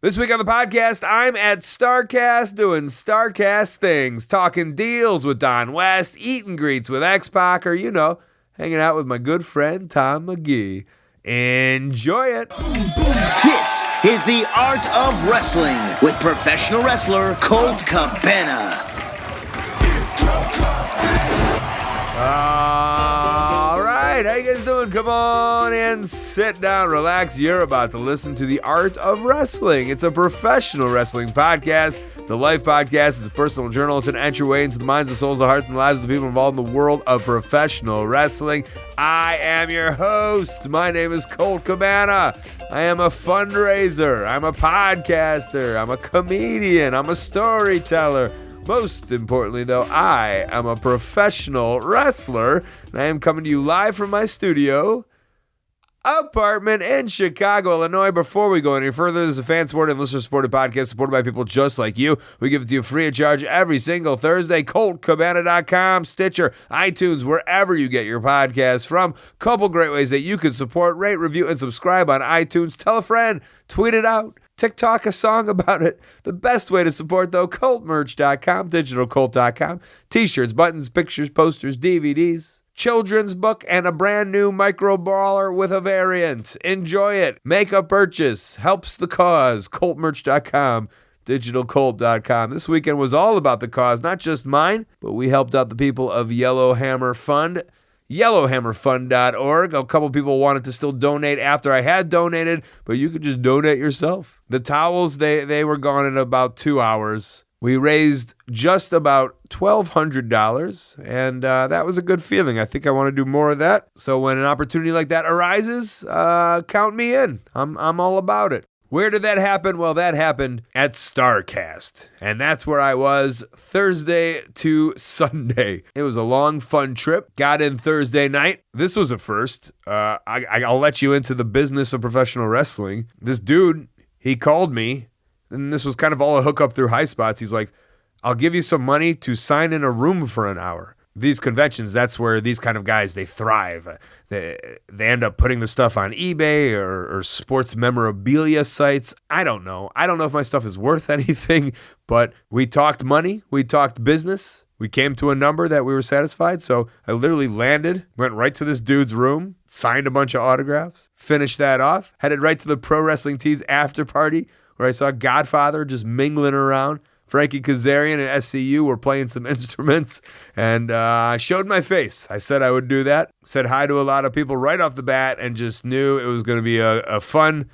This week on the podcast, I'm at Starrcast doing Starrcast things, talking deals with Don West, eat and greets with Xpac, or, hanging out with my good friend Tom Magee. Enjoy it. This is the Art of Wrestling with professional wrestler Colt Cabana. All right, how you guys doing? Come on in, sit down, relax. You're about to listen to the Art of Wrestling. It's a professional wrestling podcast. It's a life podcast. It's a personal journal. It's an entryway into the minds, the souls, the hearts, and the lives of the people involved in the world of professional wrestling. I am your host. My name is Colt Cabana. I am a fundraiser. I'm a podcaster. I'm a comedian. I'm a storyteller. Most importantly, though, I am a professional wrestler, and I am coming to you live from my studio apartment in Chicago, Illinois. Before we go any further, this is a fan-supported and listener-supported podcast supported by people just like you. We give it to you free of charge every single Thursday. ColtCabana.com, Stitcher, iTunes, wherever you get your podcasts from. Couple great ways that you can support, rate, review, and subscribe on iTunes. Tell a friend, tweet it out. TikTok a song about it. The best way to support, though, ColtMerch.com, DigitalColt.com, t-shirts, buttons, pictures, posters, DVDs, children's book, and a brand new micro brawler with a variant. Enjoy it. Make a purchase. Helps the cause. ColtMerch.com, DigitalColt.com. This weekend was all about the cause, not just mine, but we helped out the people of Yellowhammer Fund. YellowhammerFund.org. A couple people wanted to still donate after I had donated, but you could just donate yourself. The towels, they were gone in about 2 hours. We raised just about $1,200, and that was a good feeling. I think I want to do more of that. So when an opportunity like that arises, count me in. I'm all about it. Where did that happen? Well, that happened at Starrcast, and that's where I was Thursday to Sunday. It was a long, fun trip. Got in Thursday night. This was a first. I'll let you into the business of professional wrestling. This dude, he called me, and this was kind of all a hookup through High Spots. He's like, I'll give you some money to sign in a room for an hour. These conventions, that's where these kind of guys, they thrive. They end up putting the stuff on eBay or sports memorabilia sites. I don't know. I don't know if my stuff is worth anything, but we talked money. We talked business. We came to a number that we were satisfied. So I literally landed, went right to this dude's room, signed a bunch of autographs, finished that off, headed right to the Pro Wrestling Tees after party where I saw Godfather just mingling around. Frankie Kazarian and SCU were playing some instruments, and I showed my face. I said I would do that, said hi to a lot of people right off the bat, and just knew it was going to be a fun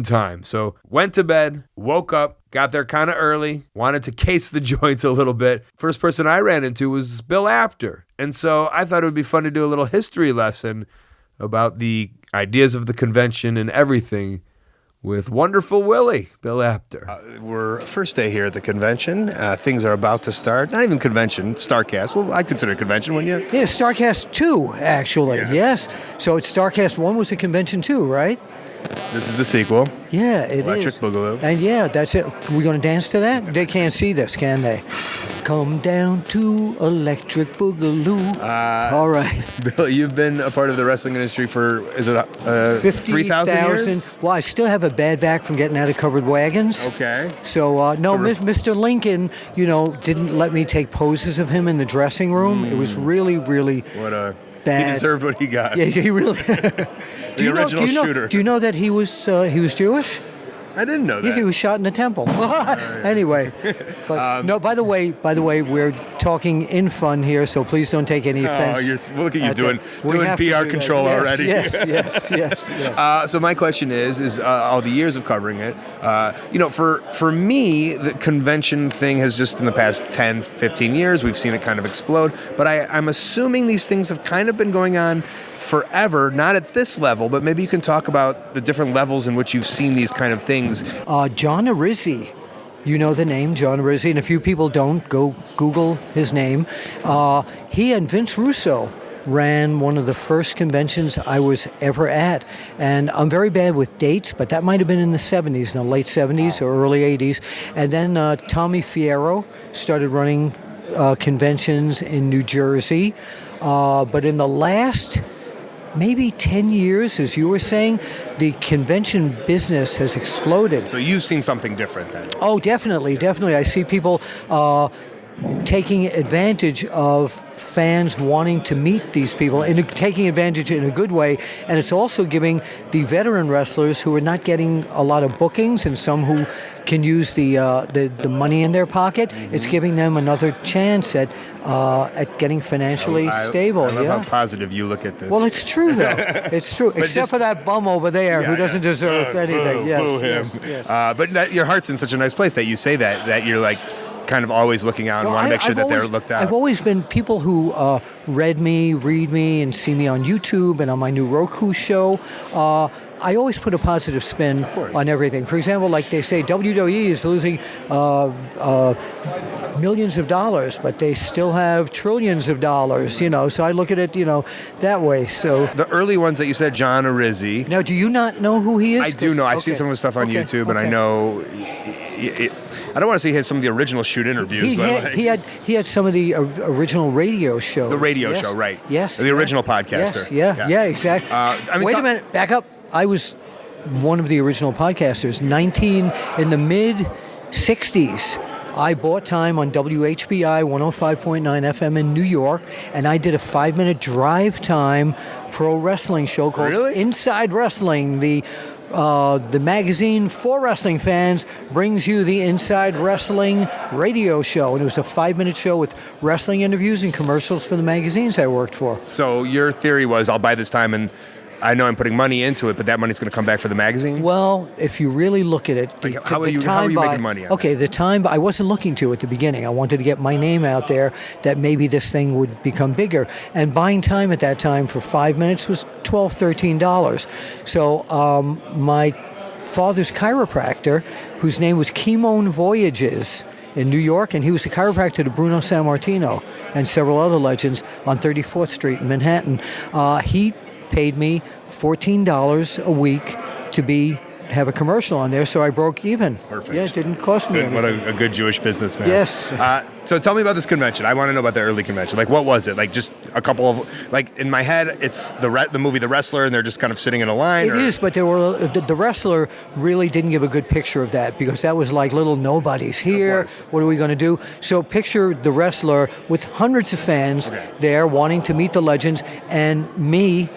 time. So went to bed, woke up, got there kind of early, wanted to case the joint a little bit. First person I ran into was Bill Apter, and so I thought it would be fun to do a little history lesson about the ideas of the convention and everything with wonderful Willie, Bill Apter. We're first day here at the convention. Things are about to start. Not even convention, Starrcast. Well, I'd consider it a convention, wouldn't you? Yeah, Starrcast 2, actually. Yes. So it's Starrcast 1 was a convention too, right? This is the sequel. Yeah, it Electric is. Boogaloo. And yeah, that's it. We're going to dance to that? They can't see this, can they? Come down to Electric Boogaloo. All right. Bill, you've been a part of the wrestling industry for, is it 3,000 years? Well, I still have a bad back from getting out of covered wagons. Okay. So, no, Mr. Lincoln, didn't let me take poses of him in the dressing room. It was really, really bad. He deserved what he got. Yeah, he really... The original shooter. Do you know that he was Jewish? I didn't know that. Yeah, he was shot in the temple. Anyway, but, no. By the way, we're talking in fun here, so please don't take any offense. Look at you doing PR control already. Yes. So my question is all the years of covering it, for me, the convention thing has just in the past 10, 15 years, we've seen it kind of explode. But I'm assuming these things have kind of been going on forever, not at this level, but maybe you can talk about the different levels in which you've seen these kind of things. John Arrizzi, you know the name, John Arrizzi, and if you people don't, go Google his name. He and Vince Russo ran one of the first conventions I was ever at. And I'm very bad with dates, but that might have been in the 70s, in the late 70s or early 80s. And then Tommy Fierro started running conventions in New Jersey. But in the last maybe 10 years, as you were saying, the convention business has exploded. So you've seen something different then? Oh, definitely. I see people taking advantage of fans wanting to meet these people and taking advantage in a good way. And it's also giving the veteran wrestlers who are not getting a lot of bookings and some who can use the money in their pocket, it's giving them another chance at getting financially stable. I love how positive you look at this. Well, it's true, though. It's true. Except for that bum over there who doesn't deserve anything. Boo him. But your heart's in such a nice place that you say that you're like kind of always looking out and want to make sure that they're looked out. I've always been people who read me, and see me on YouTube and on my new Roku show. I always put a positive spin on everything. For example, like they say, WWE is losing millions of dollars, but they still have trillions of dollars, So I look at it, that way. So the early ones that you said, John Arizzi. Now, do you not know who he is? I do know. I've seen some of the stuff on YouTube, and I know. I don't want to say he has some of the original shoot interviews, he had some of the original radio shows. The radio show, right? Yes. The original podcaster. Yes, yeah, exactly. Wait a minute, back up. I was one of the original podcasters. In the mid-'60s, I bought time on WHBI 105.9 FM in New York, and I did a 5-minute drive time pro wrestling show called Inside Wrestling. The magazine for wrestling fans brings you the Inside Wrestling radio show. And it was a 5-minute show with wrestling interviews and commercials for the magazines I worked for. So your theory was, I'll buy this time, and I know I'm putting money into it, but that money's going to come back for the magazine? Well, if you really look at it... How are you making money on it? Okay, I wasn't looking to at the beginning. I wanted to get my name out there, that maybe this thing would become bigger. And buying time at that time for 5 minutes was $12, $13. So my father's chiropractor, whose name was Kimon Voyages in New York, and he was the chiropractor to Bruno Sammartino and several other legends on 34th Street in Manhattan. He paid me $14 a week to have a commercial on there, so I broke even. Perfect. Yeah, it didn't cost me anything. What a good Jewish businessman. Yes. So tell me about this convention. I want to know about the early convention. Like, what was it? Like, just a couple of, like, in my head, it's the movie The Wrestler, and they're just kind of sitting in a line? It is, but the Wrestler really didn't give a good picture of that, because that was like little nobodies here. What are we going to do? So picture The Wrestler with hundreds of fans there wanting to meet the legends, and me,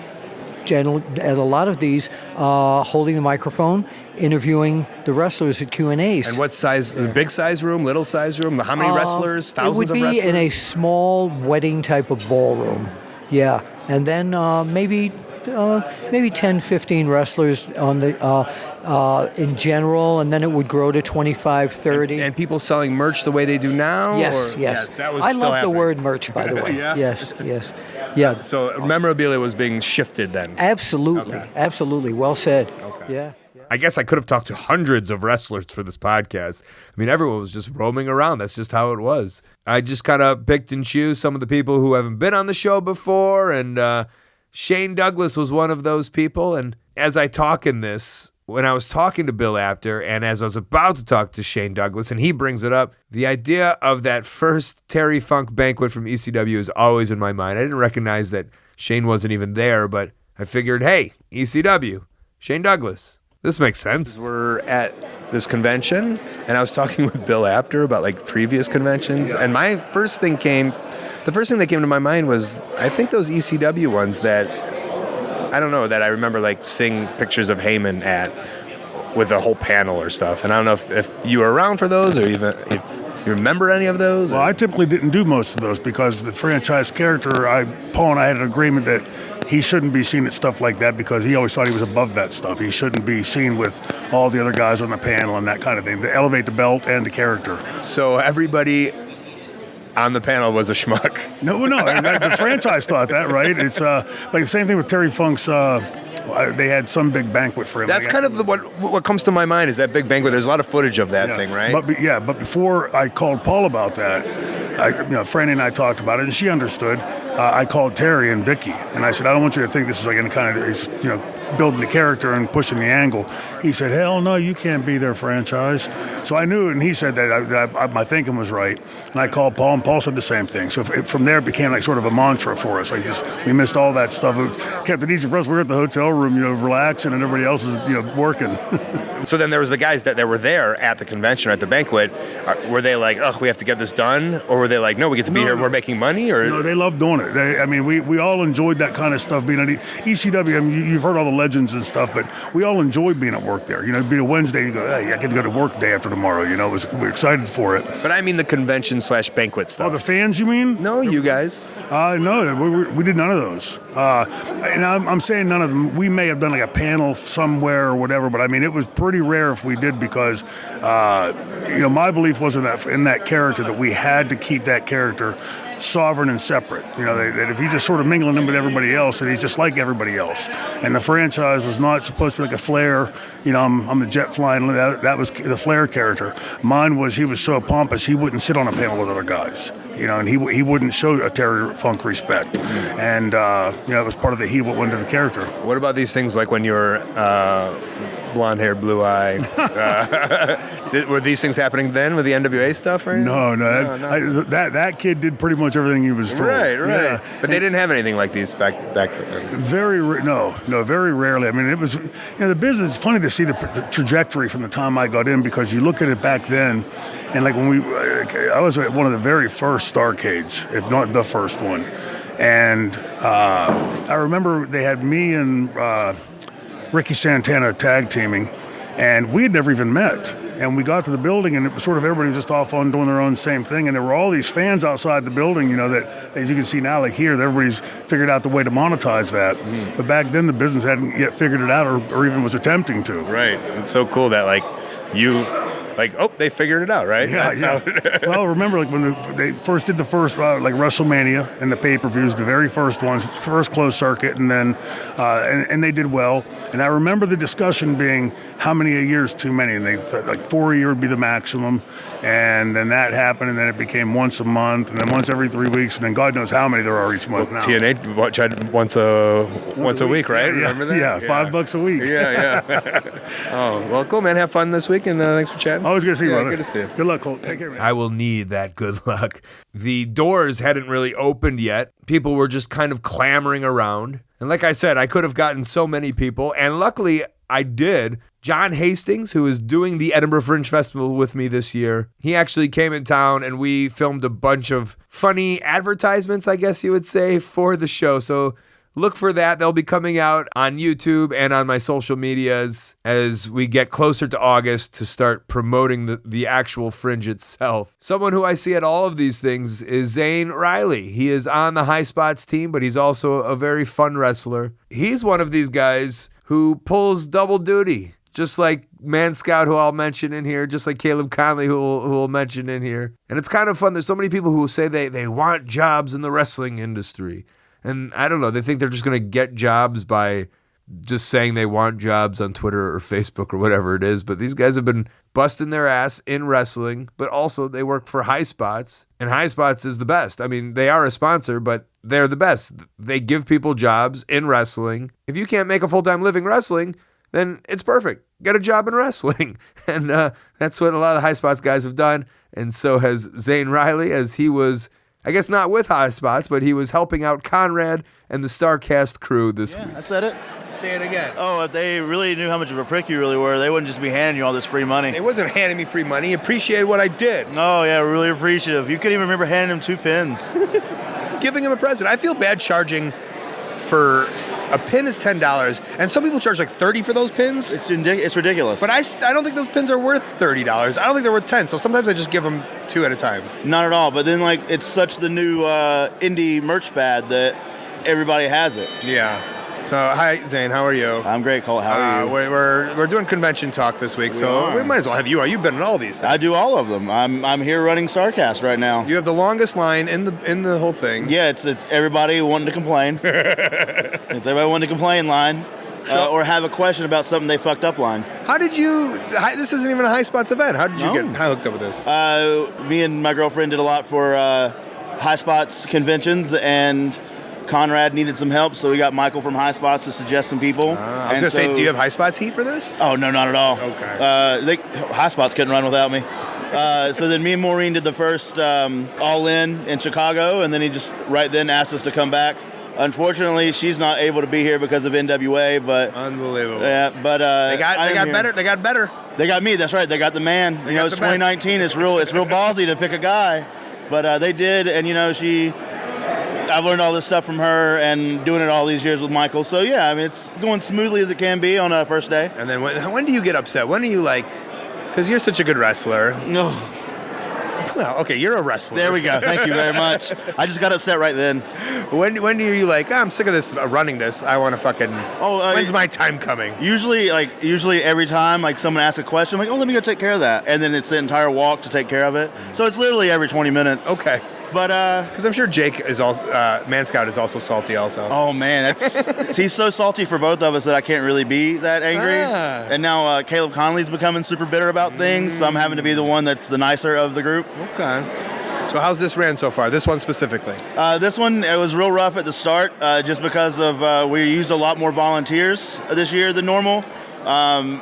at a lot of these, holding the microphone, interviewing the wrestlers at Q&As. And what size? Is it big size room, little size room? How many wrestlers? Thousands of wrestlers? It would be in a small wedding type of ballroom. Yeah. And then maybe 10, 15 wrestlers on the in general, and then it would grow to 25, 30. And people selling merch the way they do now? Yes. That was I still love happening. the word merch, by the way. Yes. Yeah. So memorabilia was being shifted then? Absolutely. Well said. Okay. Yeah. I guess I could have talked to hundreds of wrestlers for this podcast. I mean, everyone was just roaming around. That's just how it was. I just kind of picked and chose some of the people who haven't been on the show before, and Shane Douglas was one of those people. And as I talk in this, when I was talking to Bill Apter, and as I was about to talk to Shane Douglas, and he brings it up, the idea of that first Terry Funk banquet from ECW is always in my mind. I didn't recognize that Shane wasn't even there, but I figured, hey, ECW, Shane Douglas. This makes sense. We're at this convention, and I was talking with Bill Apter about like previous conventions, and the first thing that came to my mind was, I think those ECW ones that, I don't know, that I remember like seeing pictures of Heyman at with a whole panel or stuff, and I don't know if you were around for those, or even if you remember any of those? Well, I typically didn't do most of those because the franchise character, Paul and I had an agreement that he shouldn't be seen at stuff like that because he always thought he was above that stuff. He shouldn't be seen with all the other guys on the panel and that kind of thing. To elevate the belt and the character. So everybody on the panel was a schmuck. No, the franchise thought that, right? It's like the same thing with Terry Funk's. They had some big banquet for him. That's kind of what comes to my mind is that big banquet. There's a lot of footage of that thing, right? But before I called Paul about that, Franny and I talked about it, and she understood. I called Terry and Vicky, and I said, I don't want you to think this is like any kind of building the character and pushing the angle. He said, hell no, you can't be their franchise. So I knew it, and he said that my thinking was right. And I called Paul, and Paul said the same thing. So from there, it became like sort of a mantra for us. We missed all that stuff. It kept it easy for us. We were at the hotel room, relaxing, and everybody else is, working. So then there was the guys that were there at the convention or at the banquet. Were they like, oh, we have to get this done? Or were they like, no, we get to be here, we're making money? Or no, they loved doing it. We all enjoyed that kind of stuff, being at ECW. I mean, you've heard all the legends and stuff, but we all enjoyed being at work there. It'd be a Wednesday, you go, hey, I get to go to work day after tomorrow. We're excited for it. But I mean the convention/banquet stuff. Oh, the fans, you mean? No, you guys. No, we did none of those. And I'm saying none of them. We may have done like a panel somewhere or whatever, but I mean, it was pretty rare if we did because, my belief was in that character that we had to keep that character sovereign and separate. That if he's just sort of mingling in with everybody else, that he's just like everybody else. And the franchise was not supposed to be like a Flair. I'm a jet flying. That was the Flair character. Mine was, he was so pompous he wouldn't sit on a panel with other guys. And he wouldn't show a Terry Funk respect. And it was part of the he what went to the character. What about these things like when you were blonde hair, blue eye? Were these things happening then with the NWA stuff? Or No. That kid did pretty much everything he was told. Right. Yeah. But they didn't have anything like these back then. Very rarely. I mean, it was, the business is funny to see the trajectory from the time I got in, because you look at it back then, and like when I was at one of the very first Starrcades, if not the first one, and I remember they had me and Ricky Santana tag teaming, and we had never even met. And we got to the building, and it was sort of everybody was just off on doing their own same thing. And there were all these fans outside the building, that, as you can see now, like here, everybody's figured out the way to monetize that. But back then, the business hadn't yet figured it out or even was attempting to. Right. It's so cool that, they figured it out, right? Yeah. Well, remember, when they first did the first, WrestleMania and the pay-per-views, the very first ones, first closed circuit, and then, and they did well. And I remember the discussion being, how many a year is too many? And they thought, 4 a year would be the maximum. And then that happened, and then it became once a month, and then once every 3 weeks, and then God knows how many there are each month now. TNA tried once a week, right? Yeah, Remember that? Yeah, $5 a week. Yeah. Oh, well, cool, man. Have fun this week, and thanks for chatting. Always good to see you, brother. Good to see you. Good luck, Colt. Take care, man. I will need that good luck. The doors hadn't really opened yet. People were just kind of clamoring around. And like I said, I could have gotten so many people, and luckily I did. John Hastings, who is doing the Edinburgh Fringe Festival with me this year, he actually came in town, and we filmed a bunch of funny advertisements, I guess you would say, for the show. So look for that. They'll be coming out on YouTube and on my social medias as we get closer to August to start promoting the actual Fringe itself. Someone who I see at all of these things is Zane Riley. He is on the High Spots team, but he's also a very fun wrestler. He's one of these guys who pulls double duty, just like Man Scout, who I'll mention in here, just like Caleb Conley, who will mention in here. And it's kind of fun. There's so many people who say they want jobs in the wrestling industry. And I don't know, they think they're just going to get jobs by just saying they want jobs on Twitter or Facebook or whatever it is. But these guys have been busting their ass in wrestling, but also they work for High Spots, and High Spots is the best. I mean, they are a sponsor, but they're the best. They give people jobs in wrestling. If you can't make a full-time living wrestling, then it's perfect. Get a job in wrestling. And that's what a lot of the High Spots guys have done. And so has Zane Riley, as he was, I guess not with High Spots, but he was helping out Conrad and the Starrcast crew this week. I said it. Say it again. Oh, if they really knew how much of a prick you really were, they wouldn't just be handing you all this free money. It wasn't handing me free money. He appreciated what I did. Oh, yeah, really appreciative. You couldn't even remember handing him 2 pins. Just giving him a present. I feel bad charging for a pin is $10, and some people charge like $30 for those pins. It's ridiculous. But I don't think those pins are worth $30. I don't think they're worth $10. So sometimes I just give them 2 at a time. Not at all. But then, it's such the new indie merch fad that everybody has it. Yeah. So, hi, Zane. How are you? I'm great, Colt. How are you? We're doing convention talk this week, we might as well have you on. You've been in all these things. I do all of them. I'm here running Starrcast right now. You have the longest line in the whole thing. Yeah, it's everybody wanting to complain. It's everybody wanting to complain line. Or have a question about something they fucked up line. How did you... This isn't even a High Spots event. How did you get hooked up with this? Me and my girlfriend did a lot for High Spots conventions, and Conrad needed some help, so we got Michael from High Spots to suggest some people. I was going to say, do you have High Spots heat for this? Oh, no, not at all. Okay. High Spots couldn't run without me. So then me and Maureen did the first All-In Chicago, and then he just right then asked us to come back. Unfortunately, she's not able to be here because of NWA, but unbelievable. Yeah, but they got better. They got better. They got me. That's right. They got the man. You know, it's 2019. It's real ballsy to pick a guy, but they did. And you know, I've learned all this stuff from her and doing it all these years with Michael. So yeah, I mean, it's going smoothly as it can be on a first day. And then when do you get upset? When are you like? Because you're such a good wrestler. No. Well, okay, you're a wrestler. There we go. Thank you very much. I just got upset right then. When are you like, I'm sick of this running this. I want to fucking. When's my time coming? Usually every time like someone asks a question, I'm like, let me go take care of that, and then it's the entire walk to take care of it. So it's literally every 20 minutes. Okay. But because I'm sure Jake is also Man Scout is also salty also. Oh man, he's so salty for both of us that I can't really be that angry. And now Caleb Conley's becoming super bitter about things, so I'm having to be the one that's the nicer of the group. Okay. So how's this ran so far? This one specifically? This one, it was real rough at the start, just because of we used a lot more volunteers this year than normal.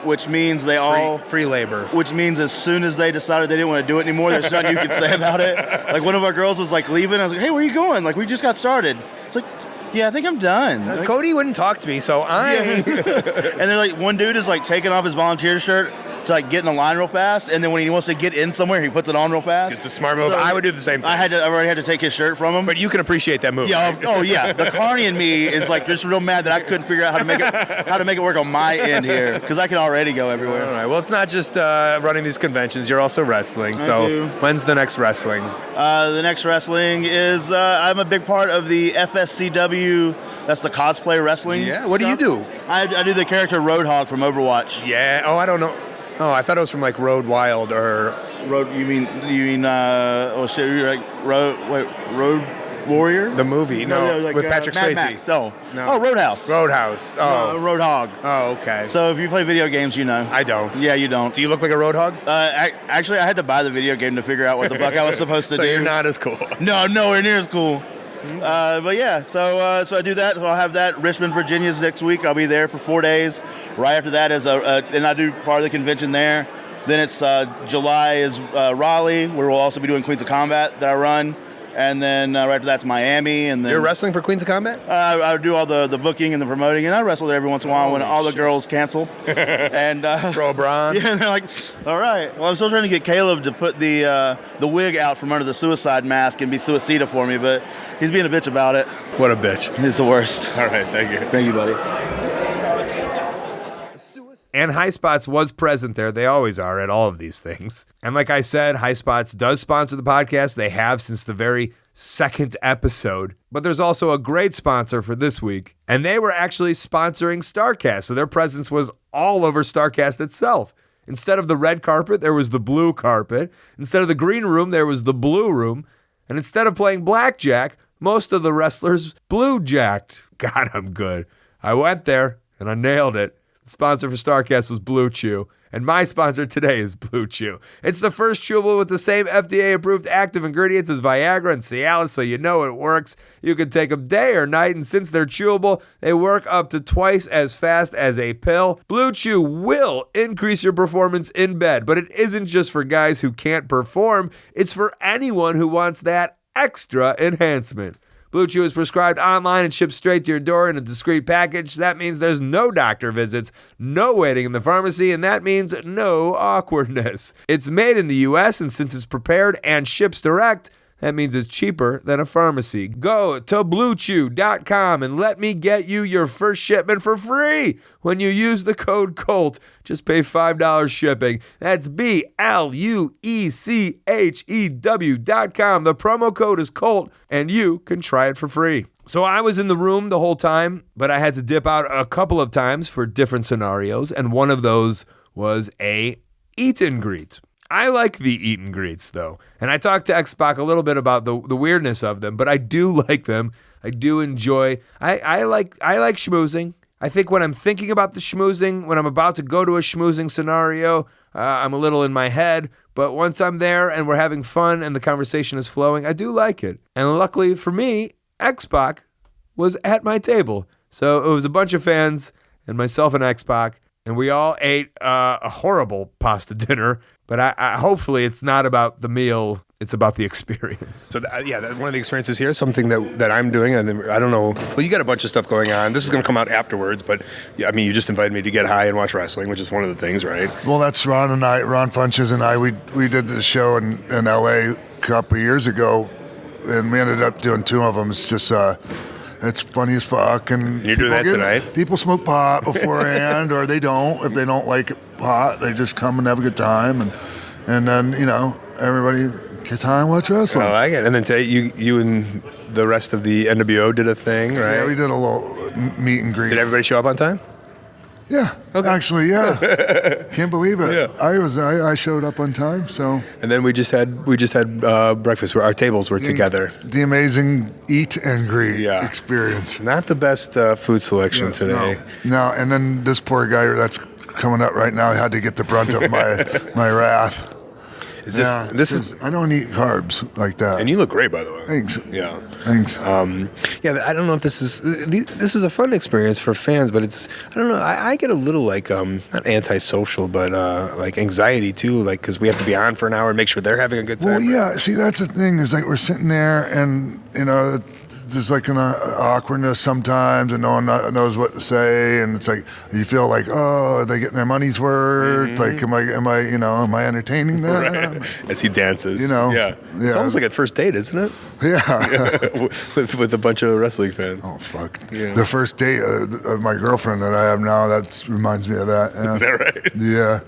Which means free labor. Which means as soon as they decided they didn't want to do it anymore, there's nothing you could say about it. Like one of our girls was like leaving. I was like, "Hey, where are you going? Like we just got started." It's like, "Yeah, I think I'm done." Like, Cody wouldn't talk to me, so And they're like, one dude is like taking off his volunteer shirt to like get in the line real fast, and then when he wants to get in somewhere, he puts it on real fast. It's a smart move. So I would do the same thing. I already had to take his shirt from him. But you can appreciate that move. Yeah. Right? Oh yeah. The Carney in me is like just real mad that I couldn't figure out how to make it work on my end here, because I can already go everywhere. All right. Well, it's not just running these conventions. You're also wrestling. So when's the next wrestling? The next wrestling is I'm a big part of the FSCW. That's the cosplay wrestling. Yeah. What do you do? I do the character Roadhog from Overwatch. Yeah. Oh, I don't know. Oh, I thought it was from like Road Wild or Road. You mean? Oh shit! You're like Road Warrior? The movie? No, like, with Patrick Mad Swayze. Max. No. Oh, Roadhouse. Roadhouse. Oh, Roadhog. Oh, okay. So if you play video games, you know. I don't. Yeah, you don't. Do you look like a Roadhog? Actually, I had to buy the video game to figure out what the fuck I was supposed to do. So you're not as cool. No, nowhere near as cool. But yeah, so I do that. So I'll have that. Richmond, Virginia's next week. I'll be there for 4 days. Right after that is and I do part of the convention there. Then it's July is Raleigh, where we'll also be doing Queens of Combat that I run. And then right after that's Miami. And then you're wrestling for Queens of Combat? I do all the booking and the promoting, and I wrestle there every once in a while when all the girls cancel. And throw a bra on. Yeah, and they're like, all right. Well, I'm still trying to get Caleb to put the wig out from under the suicide mask and be suicida for me, but he's being a bitch about it. What a bitch. He's the worst. All right, thank you. Thank you, buddy. And High Spots was present there. They always are at all of these things. And like I said, High Spots does sponsor the podcast. They have since the very second episode. But there's also a great sponsor for this week. And they were actually sponsoring Starrcast. So their presence was all over Starrcast itself. Instead of the red carpet, there was the blue carpet. Instead of the green room, there was the blue room. And instead of playing blackjack, most of the wrestlers blue jacked. God, I'm good. I went there and I nailed it. The sponsor for Starrcast was Blue Chew, and my sponsor today is Blue Chew. It's the first chewable with the same FDA-approved active ingredients as Viagra and Cialis, so you know it works. You can take them day or night, and since they're chewable, they work up to twice as fast as a pill. Blue Chew will increase your performance in bed, but it isn't just for guys who can't perform. It's for anyone who wants that extra enhancement. Blue Chew is prescribed online and shipped straight to your door in a discreet package. That means there's no doctor visits, no waiting in the pharmacy, and that means no awkwardness. It's made in the U.S., and since it's prepared and ships direct, that means it's cheaper than a pharmacy. Go to BlueChew.com and let me get you your first shipment for free when you use the code COLT. Just pay $5 shipping. That's BLUECHEW.com. The promo code is COLT, and you can try it for free. So I was in the room the whole time, but I had to dip out a couple of times for different scenarios, and one of those was a eat and greet. I like the eat and greets, though. And I talked to Xpac a little bit about the weirdness of them, but I do like them. I do enjoy. I like schmoozing. I think when I'm thinking about the schmoozing, when I'm about to go to a schmoozing scenario, I'm a little in my head. But once I'm there and we're having fun and the conversation is flowing, I do like it. And luckily for me, Xpac was at my table. So it was a bunch of fans and myself and Xpac, and we all ate a horrible pasta dinner. But I hopefully it's not about the meal. It's about the experience. So, one of the experiences here is something that I'm doing. And I don't know. Well, you got a bunch of stuff going on. This is going to come out afterwards. But, yeah, I mean, you just invited me to get high and watch wrestling, which is one of the things, right? Well, that's Ron Funches and I. We did this show in L.A. a couple of years ago, and we ended up doing 2 of them. It's just... it's funny as fuck. And you do that tonight? People smoke pot beforehand, or they don't. If they don't like pot, they just come and have a good time. And then, everybody gets high and watch wrestling. I like it. And then today, you and the rest of the NWO did a thing, right? Yeah, we did a little meet and greet. Did everybody show up on time? Yeah, okay. Actually, yeah. Can't believe it. Yeah. I showed up on time, so. And then we just had breakfast where our tables were together. The amazing eat and greet experience. Not the best food selection today. No, and then this poor guy that's coming up right now had to get the brunt of my wrath. This is I don't eat carbs like that. And you look great, by the way. Thanks. Yeah. Thanks. I don't know if this is a fun experience for fans, but it's, I don't know, I get a little like not antisocial, but like anxiety too, like because we have to be on for an hour and make sure they're having a good time. Well, yeah. See, that's the thing is like we're sitting there and there's like an awkwardness sometimes, and no one knows what to say, and it's like you feel like, oh, are they getting their money's worth? Mm-hmm. Like, am I entertaining them? Right. As he dances, yeah. It's almost like a first date, isn't it? Yeah. with a bunch of wrestling fans. Oh fuck! Yeah. The first date of my girlfriend that I have now, that reminds me of that. Yeah. Is that right? Yeah.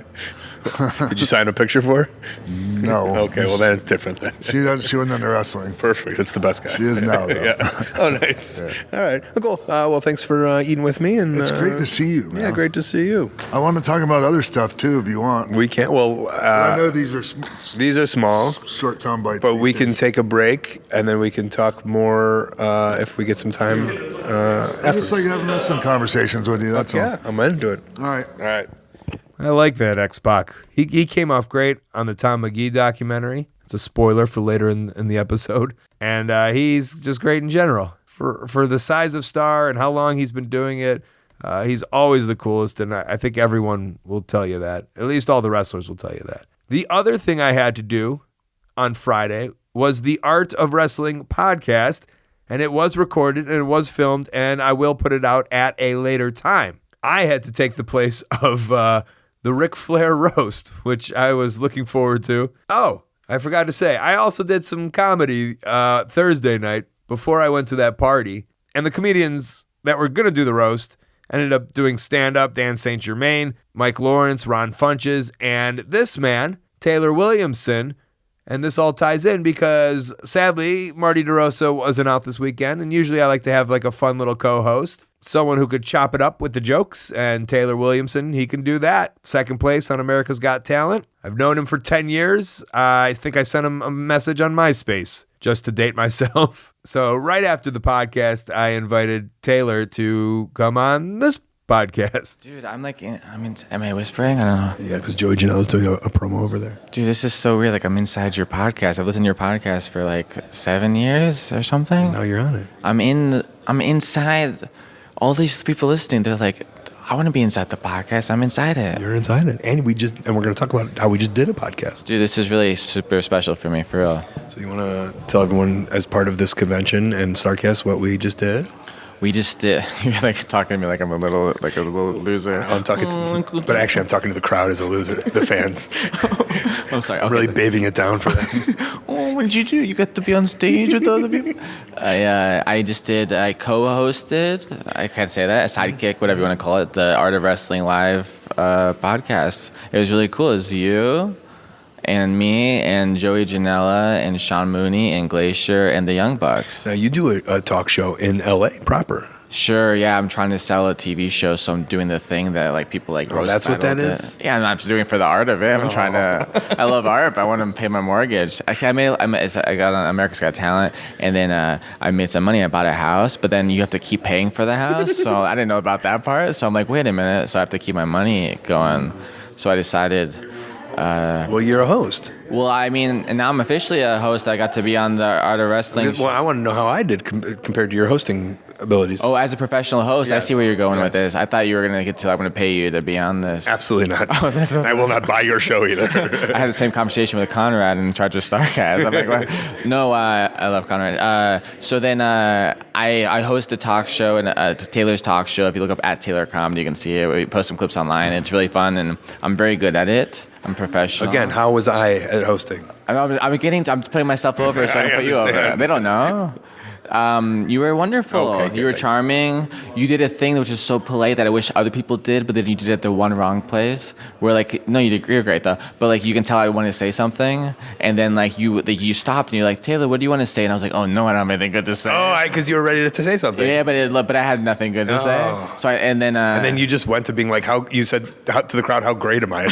Did you sign a picture for her? No. Okay, well then it's different then. She wasn't into wrestling. Perfect. That's the best guy. She is now, though. Yeah. Oh, nice. Yeah. All right. Well, cool. Well, thanks for eating with me. And it's great to see you, man. Yeah, great to see you. I want to talk about other stuff too, if you want. We can't. Well, I know these are small, short sound bites. But we can take a break, and then we can talk more if we get some time. I just like having wrestling conversations with you. That's all. Yeah, I'm into it. All right. All right. I like that, Xpac. He came off great on the Tom Magee documentary. It's a spoiler for later in the episode. And he's just great in general. For the size of star and how long he's been doing it, he's always the coolest. And I think everyone will tell you that. At least all the wrestlers will tell you that. The other thing I had to do on Friday was the Art of Wrestling podcast. And it was recorded and it was filmed. And I will put it out at a later time. I had to take the place of... the Ric Flair roast, which I was looking forward to. Oh, I forgot to say, I also did some comedy Thursday night before I went to that party. And the comedians that were going to do the roast ended up doing stand-up, Dan St. Germain, Mike Lawrence, Ron Funches, and this man, Taylor Williamson. And this all ties in because, sadly, Marty DeRosa wasn't out this weekend. And usually I like to have like a fun little co-host. Someone who could chop it up with the jokes, and Taylor Williamson, he can do that. Second place on America's Got Talent. I've known him for 10 years. I think I sent him a message on MySpace just to date myself. So right after the podcast, I invited Taylor to come on this podcast. Dude, am I whispering? I don't know. Yeah, because Joey Janela's doing a promo over there. Dude, this is so weird. Like, I'm inside your podcast. I've listened to your podcast for like 7 years or something. And now you're on it. I'm inside. All these people listening, they're like, I want to be inside the podcast. I'm inside it. You're inside it. And we're going to talk about how we just did a podcast. Dude, this is really super special for me, for real. So you want to tell everyone as part of this convention and Starrcast what we just did? We just did. You're like talking to me like I'm a little loser. I'm talking, but actually I'm talking to the crowd as a loser, the fans. I'm sorry. I'm really bathing it down for them. Oh, what did you do? You got to be on stage with other people? I co-hosted, I can't say that, a sidekick, whatever you want to call it, the Art of Wrestling Live podcast. It was really cool. It was you and me and Joey Janela and Sean Mooney and Glacier and the Young Bucks. Now, you do a talk show in L.A. proper. Sure, yeah. I'm trying to sell a TV show, so I'm doing the thing that like people like roast. That's what that is? Yeah, I'm not doing it for the art of it. I'm trying to. I love art, but I want to pay my mortgage. I got on America's Got Talent, and then I made some money. I bought a house, but then you have to keep paying for the house. So I didn't know about that part. So I'm like, wait a minute. So I have to keep my money going. So I decided. Well, you're a host. Well, I mean, and now I'm officially a host. I got to be on the Art of Wrestling. Well, I want to know how I did compared to your hosting abilities. Oh, as a professional host, I Yes, see where you're going yes. with this. I thought you were going to get to, I'm going to pay you to be on this. Absolutely not. Oh, this is- I will not buy your show either. I had the same conversation with Conrad in charge of Starrcast. I'm like, what? No, I love Conrad. So then I host a talk show, and Taylor's talk show. If you look up at Taylor Comedy, you can see it. We post some clips online. It's really fun, and I'm very good at it. I'm professional. Again, how was I at hosting? I'm putting myself over, so I can put you over. understand. They don't know. You were wonderful. Okay, You were thanks. charming. You did a thing that was just so polite that I wish other people did, but then you did it at the one wrong place. Where like, no, you're great though. But like, you can tell I wanted to say something, and then like you stopped and you're like, Taylor, what do you want to say? And I was like, oh no, I don't have anything good to say. Oh, because you were ready to say something. Yeah, but I had nothing good to say. Oh. So and then you just went to being like, how you said to the crowd, how great am I?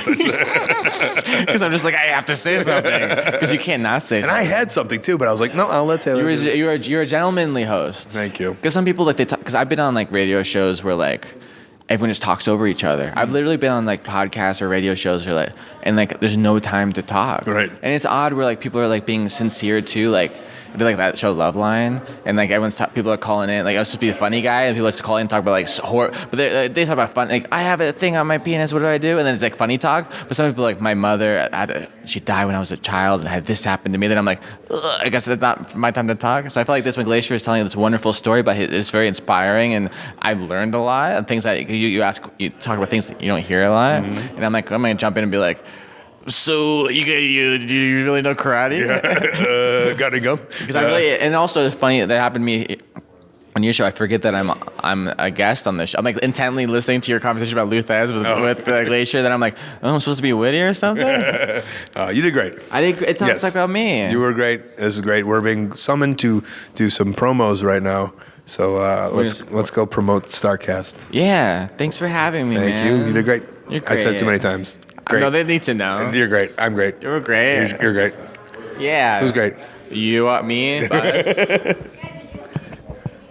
because I'm just like, I have to say something because you can't not say And something. I had something too, but I was like, no, I'll let Taylor. do this. You're a gentlemanly host. Thank you. Because some people like because I've been on like radio shows where like everyone just talks over each other. I've literally been on like podcasts or radio shows where like there's no time to talk. Right. And it's odd where like people are like being sincere too. Like I did like that show Loveline, and like people are calling in. Like I was supposed to be the funny guy, and people like to call in and talk about like horror. But they talk about fun. Like I have a thing on my penis. What do I do? And then it's like funny talk. But some people like my mother, she died when I was a child, and had this happen to me. Then I'm like, ugh, I guess it's not my time to talk. So I feel like this Glacier is telling this wonderful story, but it's very inspiring, and I learned a lot. And things that you talk about things that you don't hear a lot. Mm-hmm. And I'm like, I'm gonna jump in and be like, so you really know karate? Yeah. Gotta go. Because I really, and also it's funny that happened to me on your show. I forget that I'm a guest on this show. I'm like intently listening to your conversation about Luthez with Glacier. Then I'm like, oh, I'm supposed to be witty or something. You did great. I did. It talks Yes. about me. You were great. This is great. We're being summoned to do some promos right now. So let's go promote Starrcast. Yeah. Thanks for having me. Thank man. you. You did great. You're great. I said it too many times. Great. No, they need to know. You're great. I'm great. You're great. You're great. Yeah. Who's great? You, me, Buzz.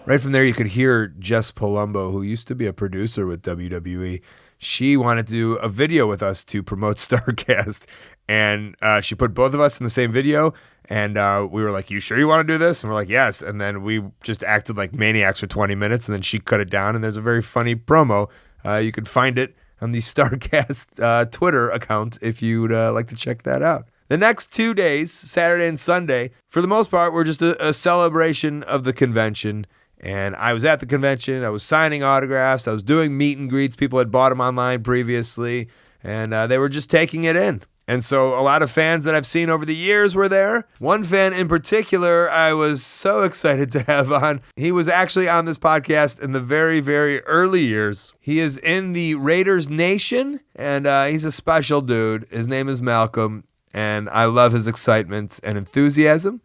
Right from there, you could hear Jess Palumbo, who used to be a producer with WWE. She wanted to do a video with us to promote Starrcast, and she put both of us in the same video, and we were like, you sure you want to do this? And we're like, yes. And then we just acted like maniacs for 20 minutes, and then she cut it down, and there's a very funny promo. You can find it on the Starrcast Twitter account if you'd like to check that out. The next 2 days, Saturday and Sunday, for the most part, were just a celebration of the convention. And I was at the convention. I was signing autographs. I was doing meet and greets. People had bought them online previously, and they were just taking it in. And so a lot of fans that I've seen over the years were there. One fan in particular I was so excited to have on. He was actually on this podcast in the very, very early years. He is in the Raiders Nation, and he's a special dude. His name is Malcolm, and I love his excitement and enthusiasm.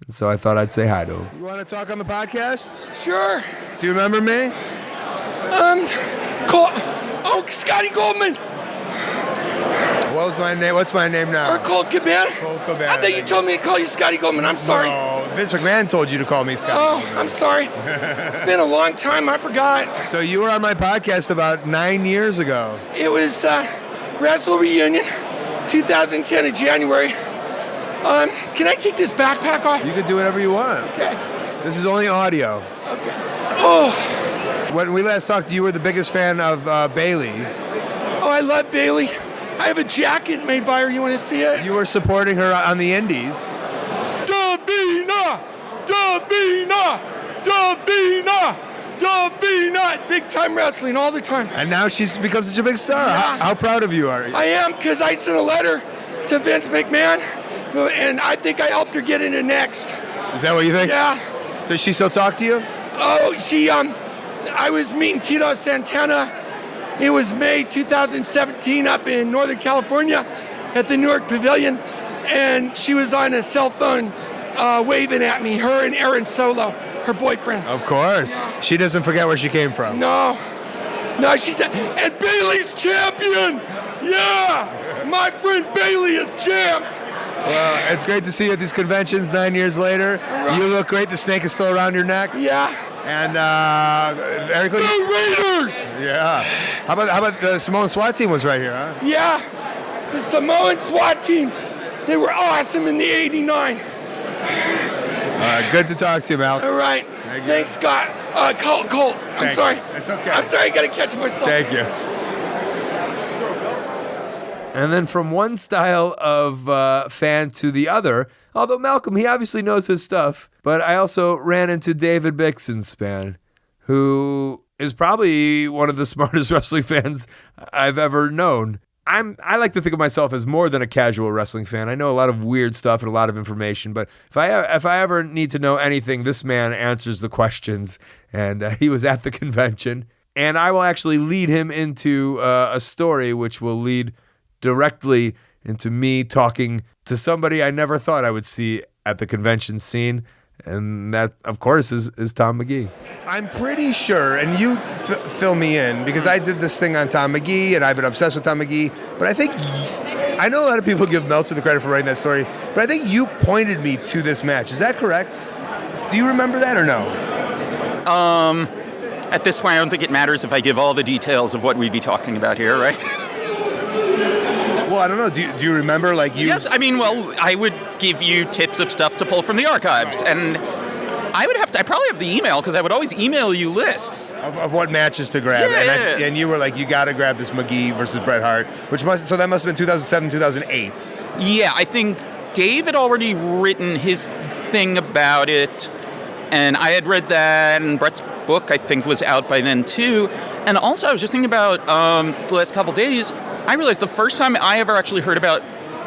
And so I thought I'd say hi to him. You want to talk on the podcast? Sure. Do you remember me? Scotty Goldman. What's my name? What's my name now? Or Colt Cabana. Colt Cabana. I thought you told me to call you Scotty Goldman. I'm sorry. No, Vince McMahon told you to call me Scott. Oh, I'm sorry. It's been a long time. I forgot. So you were on my podcast about 9 years ago. It was Wrestle Reunion, 2010 of January. Can I take this backpack off? You could do whatever you want. Okay. This is only audio. Okay. Oh. When we last talked, you were the biggest fan of Bailey. Oh, I love Bailey. I have a jacket made by her. You want to see it? You were supporting her on the Indies. Davina! Davina! Davina! Davina! Big time wrestling all the time. And now she's become such a big star. Yeah. How proud of you are you? I am, because I sent a letter to Vince McMahon, and I think I helped her get into next. Is that what you think? Yeah. Does she still talk to you? Oh, I was meeting Tito Santana. It was May 2017 up in Northern California at the Newark Pavilion, and she was on a cell phone waving at me, her and Aaron Solo, her boyfriend. Of course. Yeah. She doesn't forget where she came from. No, she said, and Bailey's champion! Yeah! My friend Bailey is champ! Well, it's great to see you at these conventions 9 years later. Right. You look great. The snake is still around your neck. Yeah. And Eric, the Raiders. Yeah. How about the Samoan SWAT team was right here, huh? Yeah. The Samoan SWAT team. They were awesome in the '89. Good to talk to you, Mal. All right. Thanks, Scott. Colt. I'm sorry. It's okay. I'm sorry. I got to catch myself. Thank you. And then from one style of fan to the other, although Malcolm, he obviously knows his stuff, but I also ran into David Bixenspan, who is probably one of the smartest wrestling fans I've ever known. I like to think of myself as more than a casual wrestling fan. I know a lot of weird stuff and a lot of information, but if I ever need to know anything, this man answers the questions, and he was at the convention. And I will actually lead him into a story which will lead directly into me talking to somebody I never thought I would see at the convention scene. And that, of course, is Tom Magee. I'm pretty sure, and you fill me in, because I did this thing on Tom Magee, and I've been obsessed with Tom Magee, but I know a lot of people give Meltzer the credit for writing that story, but I think you pointed me to this match. Is that correct? Do you remember that or no? At this point, I don't think it matters if I give all the details of what we'd be talking about here, right? Well, I don't know. Do you remember, Yes, I would give you tips of stuff to pull from the archives, and I probably have the email, because I would always email you lists. Of what matches to grab. Yeah. And you were like, you got to grab this Magee versus Bret Hart, so that must have been 2007, 2008. Yeah, I think Dave had already written his thing about it, and I had read that, and Bret's book, I think, was out by then, too. And also, I was just thinking about the last couple days, I realized the first time I ever actually heard about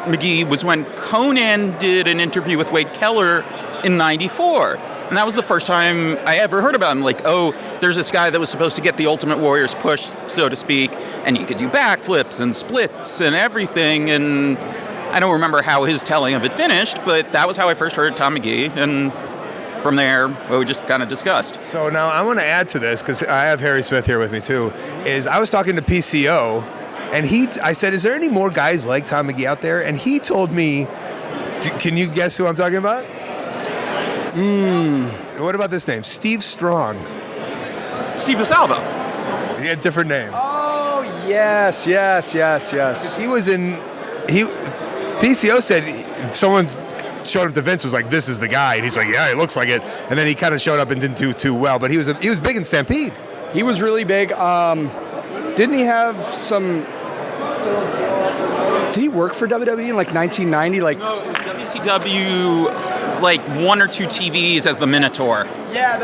Magee was when Conan did an interview with Wade Keller in '94. And that was the first time I ever heard about him. Like, oh, there's this guy that was supposed to get the Ultimate Warrior's push, so to speak, and he could do backflips and splits and everything. And I don't remember how his telling of it finished, but that was how I first heard Tom Magee. And from there, we just kind of discussed. So now I want to add to this, because I have Harry Smith here with me too, is I was talking to PCO, and I said, is there any more guys like Tom Magee out there? And he told me, can you guess who I'm talking about? What about this name? Steve Strong. Steve DeSalvo. He had different names. Oh, yes. He was PCO said if someone showed up to Vince was like, this is the guy. And he's like, yeah, he looks like it. And then he kind of showed up and didn't do too well. But he was big in Stampede. He was really big. Didn't he have some... Did he work for WWE in 1990? No, it was WCW, 1 or 2 TVs as the Minotaur. Yeah,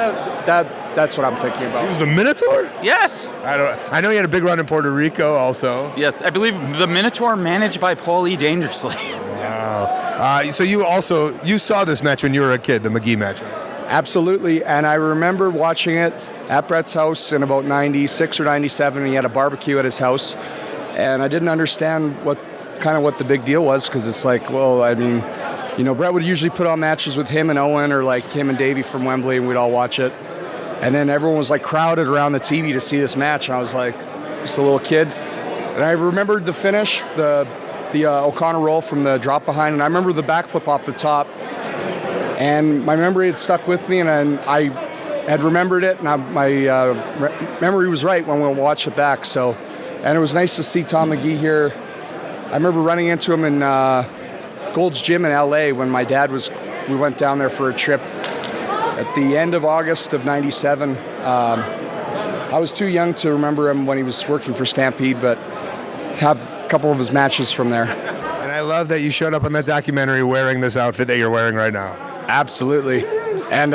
that's what I'm thinking about. He was the Minotaur? Yes. I know he had a big run in Puerto Rico also. Yes, I believe the Minotaur managed by Paulie Dangerously. Wow. So you saw this match when you were a kid, the Magee match? Absolutely, and I remember watching it at Bret's house in about 96 or 97. He had a barbecue at his house, and I didn't understand what the big deal was, because it's like, well, I mean, Bret would usually put on matches with him and Owen, or him and Davey from Wembley, and we'd all watch it. And then everyone was crowded around the TV to see this match, and I was just a little kid. And I remembered the finish, the O'Connor roll from the drop behind, and I remember the backflip off the top. And my memory had stuck with me, and I had remembered it, and my memory was right when we watched it back. And it was nice to see Tom Magee here. I remember running into him in Gold's Gym in LA when my dad we went down there for a trip at the end of August of 97. I was too young to remember him when he was working for Stampede, but have a couple of his matches from there. And I love that you showed up on that documentary wearing this outfit that you're wearing right now. Absolutely. And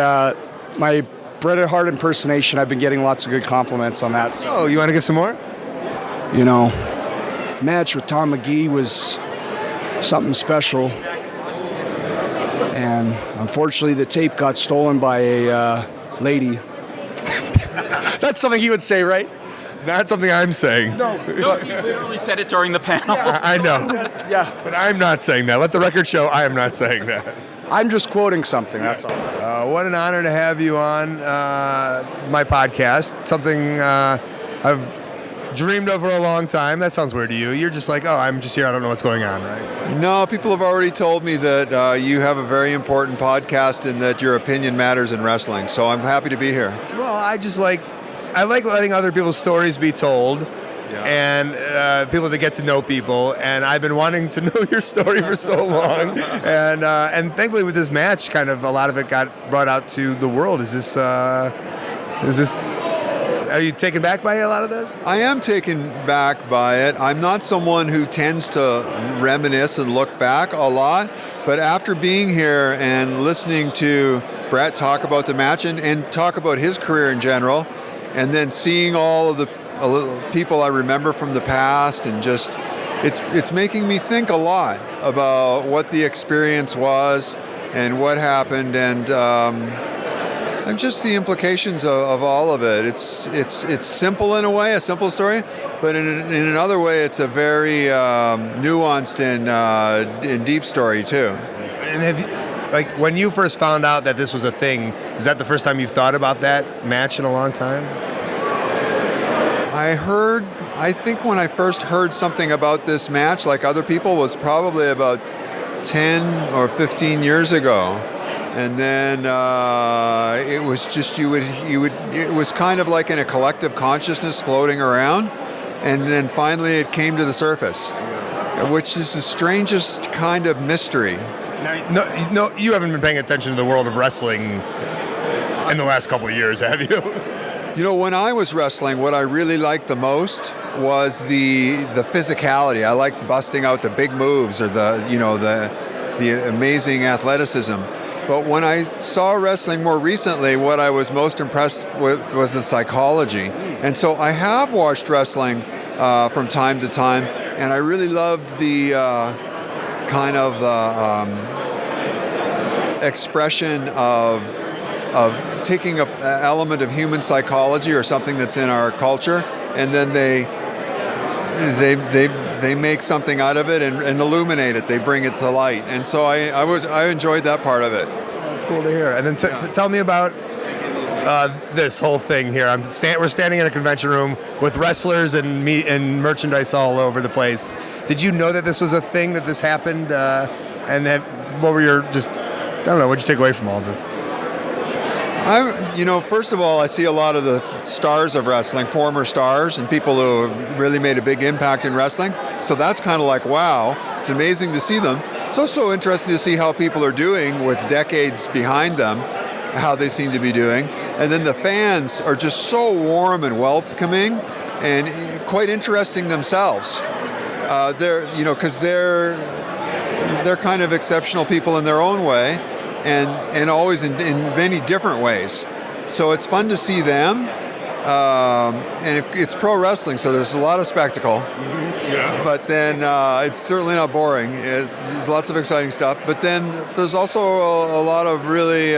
my Bret Hart impersonation, I've been getting lots of good compliments on that. So, you want to get some more? Match with Tom Magee was something special. And unfortunately, the tape got stolen by a lady. That's something he would say, right? Not something I'm saying. No, he literally said it during the panel. I know. Yeah. But I'm not saying that. Let the record show I am not saying that. I'm just quoting something, that's all. What an honor to have you on my podcast. Something I've dreamed of for a long time. That sounds weird to you. You're just like, oh, I'm just here. I don't know what's going on, right? No, people have already told me that you have a very important podcast and that your opinion matters in wrestling. So I'm happy to be here. Well, I like letting other people's stories be told. and people to get to know people. And I've been wanting to know your story for so long. And thankfully with this match, kind of a lot of it got brought out to the world. Is this? Are you taken back by a lot of this? I am taken back by it. I'm not someone who tends to reminisce and look back a lot, but after being here and listening to Brett talk about the match and talk about his career in general, and then seeing all of the people I remember from the past, and just it's making me think a lot about what the experience was and what happened, and just the implications of all of it. It's simple in a way, a simple story, but in another way, it's a very nuanced and deep story too. And have you, like, when you first found out that this was a thing, was that the first time you thought about that match in a long time? I think when I first heard something about this match, like other people, was probably about 10 or 15 years ago. And then it was just it was kind of like in a collective consciousness floating around, and then finally it came to the surface, which is the strangest kind of mystery. No, you haven't been paying attention to the world of wrestling in the last couple of years, have you? You know, when I was wrestling, what I really liked the most was the physicality. I liked busting out the big moves or the amazing athleticism. But when I saw wrestling more recently, what I was most impressed with was the psychology. And so I have watched wrestling from time to time, and I really loved the kind of expression of taking an element of human psychology or something that's in our culture, and then they make something out of it and illuminate it. They bring it to light, and so I enjoyed that part of it. That's cool to hear. And then tell me about this whole thing here. We're standing in a convention room with wrestlers and merchandise all over the place. Did you know that this was a thing, that this happened? What were your what'd you take away from all this? First of all, I see a lot of the stars of wrestling, former stars, and people who really made a big impact in wrestling. So that's kind of like, wow, it's amazing to see them. It's also interesting to see how people are doing with decades behind them, how they seem to be doing. And then the fans are just so warm and welcoming and quite interesting themselves. Because they're kind of exceptional people in their own way. And always in many different ways. So it's fun to see them. And it's pro wrestling, so there's a lot of spectacle. Yeah. But then it's certainly not boring. There's lots of exciting stuff. But then there's also a lot of really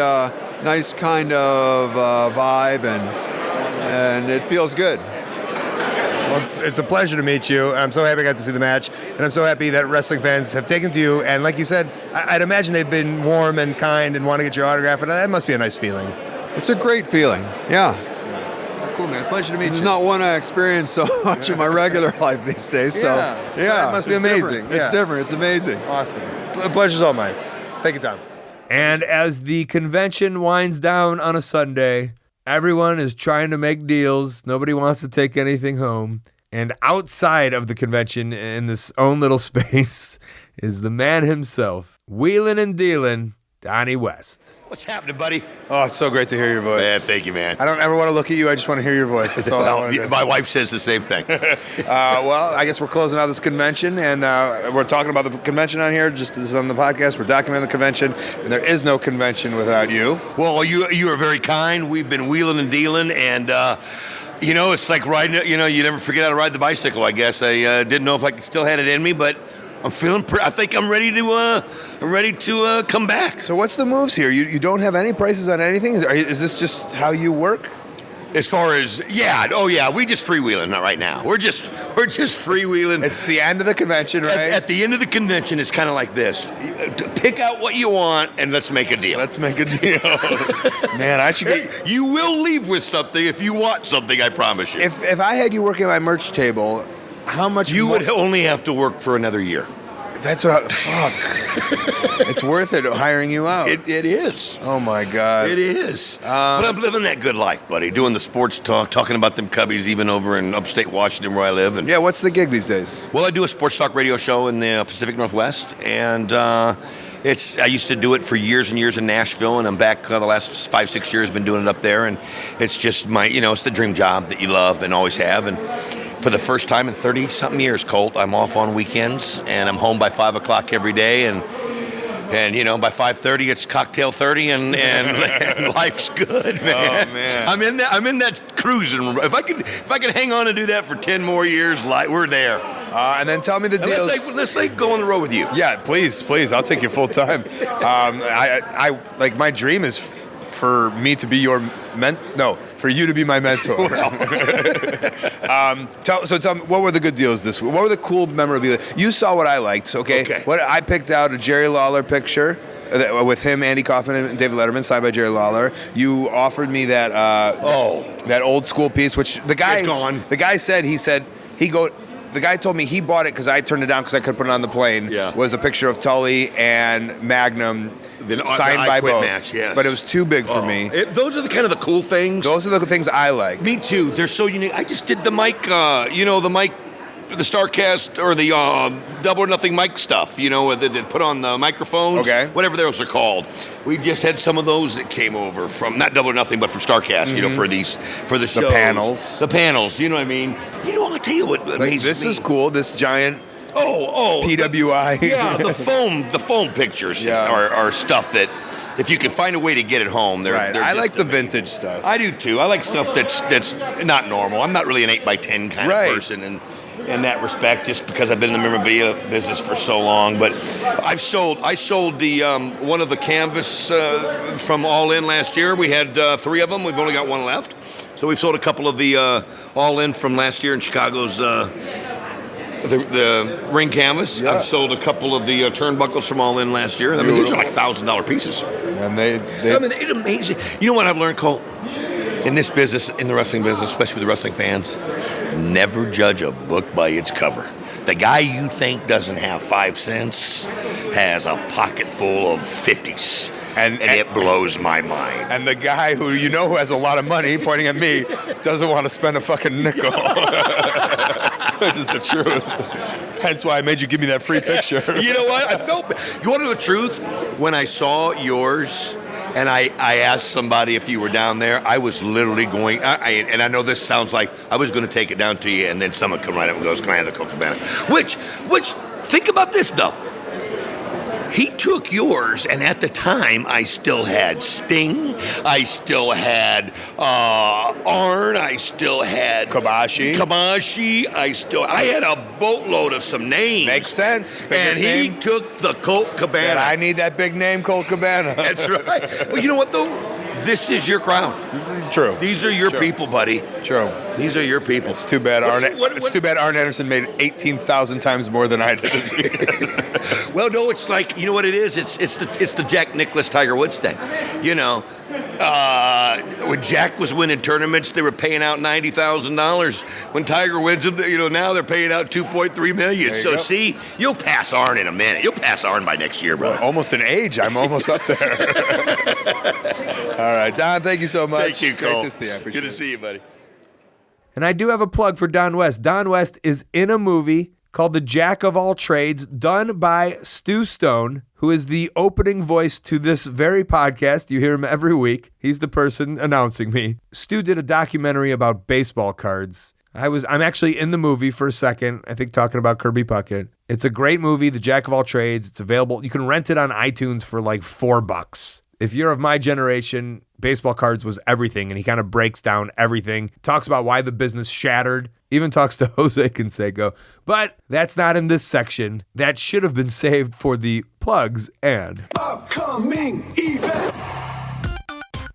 nice kind of vibe, and it feels good. Well, it's a pleasure to meet you. I'm so happy I got to see the match, and I'm so happy that wrestling fans have taken to you. And like you said, I'd imagine they've been warm and kind and want to get your autograph, and that must be a nice feeling. It's a great feeling, yeah. Cool, man. Pleasure to meet you. It's not one I experience so much in my regular life these days. So, yeah, it must be amazing. It's different. It's amazing. Awesome. The pleasure's all mine. Thank you, Tom. And as the convention winds down on a Sunday, everyone is trying to make deals. Nobody wants to take anything home. And outside of the convention, in this own little space, is the man himself, wheeling and dealing, Donnie West. What's happening, buddy? Oh, it's so great to hear your voice. Man, thank you, man. I don't ever want to look at you. I just want to hear your voice. That's all I want to do. My wife says the same thing. Well, I guess we're closing out this convention, and we're talking about the convention on here. Just this is on the podcast. We're documenting the convention, and there is no convention without you. Well, you are very kind. We've been wheeling and dealing, and it's like riding. You never forget how to ride the bicycle. I guess I didn't know if I still had it in me, but I'm feeling. I think I'm ready to come back. So what's the moves here? You don't have any prices on anything? Is this just how you work? As far as we just freewheeling right now. We're just freewheeling. It's the end of the convention, right? At the end of the convention, it's kind of like this: pick out what you want and let's make a deal. Let's make a deal. Man, I should get. You will leave with something if you want something. I promise you. If I had you working at my merch table, how much you would only have to work for another year. That's what fuck. It's worth it hiring you out. It is. Oh, my God. It is. But I'm living that good life, buddy. Doing the sports talk, talking about them Cubbies even over in upstate Washington where I live. And yeah, what's the gig these days? Well, I do a sports talk radio show in the Pacific Northwest, and I used to do it for years and years in Nashville, and I'm back the last 5-6 years, been doing it up there, and it's just it's the dream job that you love and always have. And for the first time in 30-something years, Colt, I'm off on weekends, and I'm home by 5 o'clock every day, and by 5:30 it's cocktail 30, and life's good, man. Oh, man. I'm in that cruising. If I can hang on and do that for 10 more years, we're there. And then tell me the deals. Let's go on the road with you. Yeah, please, I'll take you full time. I like my dream is for me to be your for you to be my mentor. Tell me, what were the good deals this week? What were the cool memorabilia? You saw what I liked, okay? What I picked out a Jerry Lawler picture with him, Andy Kaufman, and David Letterman, signed by Jerry Lawler. You offered me that that old school piece, which the guy the guy told me he bought it because I turned it down because I couldn't put it on the plane. Yeah. Was a picture of Tully and Magnum signed by both. Match, yes. But it was too big for me. Those are the kind of the cool things. Those are the things I like. Me too. They're so unique. I just did the mic, the Starrcast or the Double or Nothing mic stuff, they put on the microphones, whatever those are called. We just had some of those that came over from, not Double or Nothing, but from Starrcast, for the shows. The panels, you know what I mean? I'll tell you what amazes this me. is cool, this giant PWI. The foam pictures are stuff that, if you can find a way to get it home, they're I like the amazing. vintage stuff. I do too. I like stuff that's not normal. I'm not really an 8x10 kind of person in that respect, just because I've been in the memorabilia business for so long. But I sold the one of the canvas from All In last year. We had 3 of them. We've only got 1 left. So we've sold a couple of the All In from last year in Chicago's the ring canvas. Yeah. I've sold a couple of the turnbuckles from All In last year. I mean, these are like $1,000 pieces. And it's amazing. You know what I've learned, Colt? In this business, in the wrestling business, especially with the wrestling fans, never judge a book by its cover. The guy you think doesn't have 5 cents has a pocket full of 50s. And it blows my mind. And the guy who who has a lot of money, pointing at me, doesn't want to spend a fucking nickel. Which is the truth. Hence why I made you give me that free picture. You know what? I felt. You want to know the truth? When I saw yours, and I asked somebody if you were down there, I was literally going. And I know this sounds like I was going to take it down to you, and then someone come right up and goes, "Can I have the Colt Cabana?" Which think about this though. He took yours, and at the time, I still had Sting, I still had Arn, I still had Kabashi, I had a boatload of some names. Makes sense. And he took the Colt Cabana. Said, I need that big name, Colt Cabana. That's right. Well, you know what though? This is your crown. True. These are your people, buddy. True. These are your people. It's too bad It's too bad Arn Anderson made 18,000 times more than I did. Well, no, it's like, you know what it is? It's the Jack Nicklaus Tiger Woods thing. When Jack was winning tournaments, they were paying out $90,000. When Tiger wins them, now they're paying out $2.3 million. So see, you'll pass Arn in a minute. You'll pass Arn by next year, brother. Well, almost an age. I'm almost up there. All right, Don, thank you so much. Thank you, Cole. Great to see you. I appreciate Good to see you, buddy. And I do have a plug for Don West. Don West is in a movie called The Jack of All Trades, done by Stu Stone, who is the opening voice to this very podcast. You hear him every week. He's the person announcing me. Stu did a documentary about baseball cards. I'm actually in the movie for a second, I think talking about Kirby Puckett. It's a great movie, The Jack of All Trades. It's available. You can rent it on iTunes for like $4. If you're of my generation, baseball cards was everything, and he kind of breaks down everything, talks about why the business shattered, even talks to Jose Canseco. But that's not in this section. That should have been saved for the plugs and upcoming events.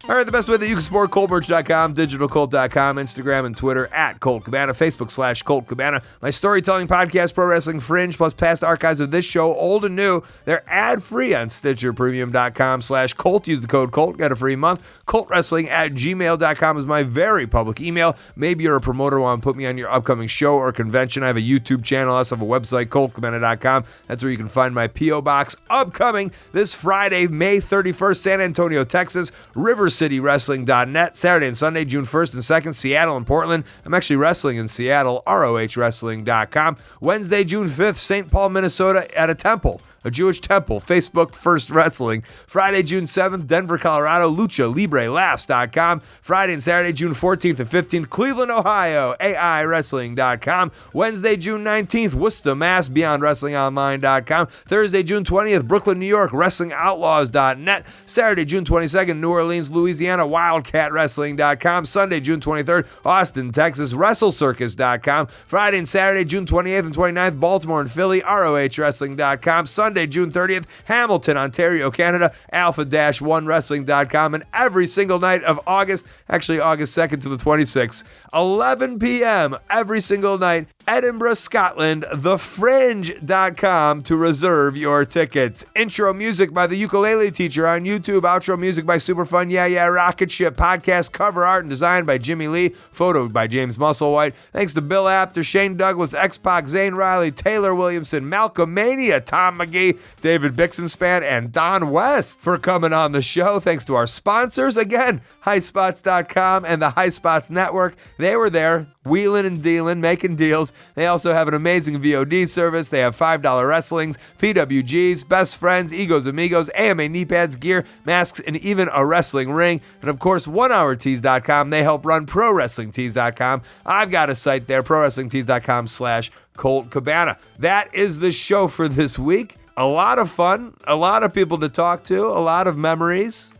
All right, the best way that you can support ColtMerch.com, digitalcolt.com, Instagram and Twitter at Colt Cabana, Facebook /Colt Cabana. My storytelling podcast, Pro Wrestling Fringe, plus past archives of this show, old and new. They're ad-free on StitcherPremium.com/Colt. Use the code Colt, get a free month. ColtWrestling@gmail.com is my very public email. Maybe you're a promoter, want to put me on your upcoming show or convention. I have a YouTube channel. I also have a website, ColtCabana.com. That's where you can find my P.O. Box. Upcoming this Friday, May 31st, San Antonio, Texas, RiverCityWrestling.net. Saturday and Sunday, June 1st and 2nd, Seattle and Portland. I'm actually wrestling in Seattle, ROHWrestling.com. Wednesday, June 5th, St. Paul, Minnesota, at a temple. A Jewish temple, Facebook First Wrestling. Friday, June 7th, Denver, Colorado, LuchaLibreLaughs.com. Friday and Saturday, June 14th and 15th, Cleveland, Ohio, AIWrestling.com. Wednesday, June 19th, Worcester, Mass, BeyondWrestlingOnline.com. Thursday, June 20th, Brooklyn, New York, WrestlingOutlaws.net. Saturday, June 22nd, New Orleans, Louisiana, WildcatWrestling.com. Sunday, June 23rd, Austin, Texas, WrestleCircus.com. Friday and Saturday, June 28th and 29th, Baltimore and Philly, ROHWrestling.com. Sunday, June 30th, Hamilton, Ontario, Canada, Alpha-1Wrestling.com, and every single night of August, actually August 2nd to the 26th, 11 p.m. every single night, Edinburgh, Scotland, thefringe.com to reserve your tickets. Intro music by the Ukulele Teacher on YouTube. Outro music by Superfun Yeah Yeah Rocket Ship. Podcast cover art and design by Jimmy Lee. Photo by James Musselwhite. Thanks to Bill Apter, Shane Douglas, Xpac, Zane Riley, Taylor Williamson, Malcolm Mania, Tom Magee, David Bixenspan, and Don West for coming on the show. Thanks to our sponsors. Again, highspots.com and the High Spots Network. They were there, wheeling and dealing, making deals. They also have an amazing VOD service. They have $5 wrestlings, PWGs, best friends, Egos Amigos, AMA knee pads, gear, masks, and even a wrestling ring. And of course, OneHourTees.com. They help run ProWrestlingTees.com. I've got a site there, ProWrestlingTees.com/Colt Cabana. That is the show for this week. A lot of fun, a lot of people to talk to, a lot of memories.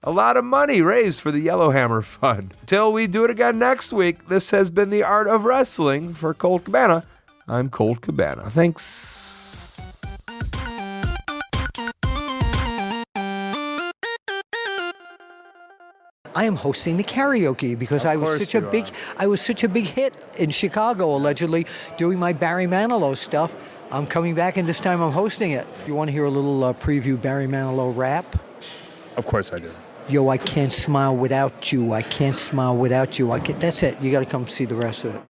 A lot of money raised for the Yellowhammer Fund. Till we do it again next week, this has been The Art of Wrestling for Colt Cabana. I'm Colt Cabana. Thanks. I am hosting the karaoke because I was such a big hit in Chicago, allegedly, doing my Barry Manilow stuff. I'm coming back, and this time I'm hosting it. You want to hear a little preview Barry Manilow rap? Of course I do. Yo, I can't smile without you. I can't smile without you. That's it. You got to come see the rest of it.